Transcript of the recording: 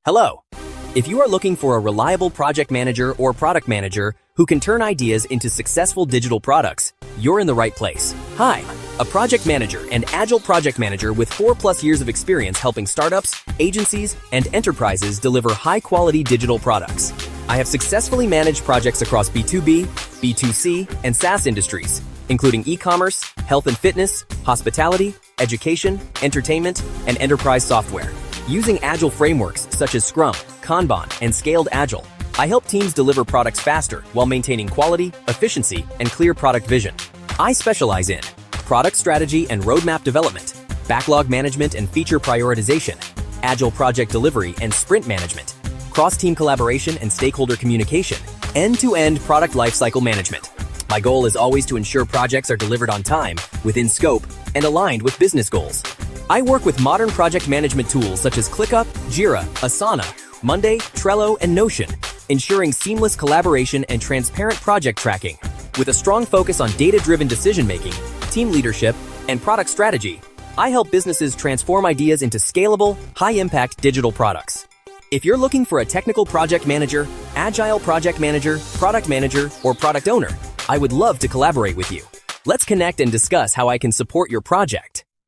Hello. If you are looking for a reliable project manager or product manager who can turn ideas into successful digital products, you're in the right place. Hi, a project manager and Agile project manager with 4+ years of experience helping startups, agencies, and enterprises deliver high-quality digital products. I have successfully managed projects across B2B, B2C, and SaaS industries, including e-commerce, health and fitness, hospitality, education, entertainment, and enterprise software. Using Agile frameworks such as Scrum, Kanban, and Scaled Agile, I help teams deliver products faster while maintaining quality, efficiency, and clear product vision. I specialize in product strategy and roadmap development, backlog management and feature prioritization, Agile project delivery and sprint management, cross-team collaboration and stakeholder communication, end-to-end product lifecycle management. My goal is always to ensure projects are delivered on time, within scope, and aligned with business goals. I work with modern project management tools such as ClickUp, Jira, Asana, Monday, Trello, and Notion, ensuring seamless collaboration and transparent project tracking. With a strong focus on data-driven decision-making, team leadership, and product strategy, I help businesses transform ideas into scalable, high-impact digital products. If you're looking for a technical project manager, agile project manager, or product owner, I would love to collaborate with you. Let's connect and discuss how I can support your project.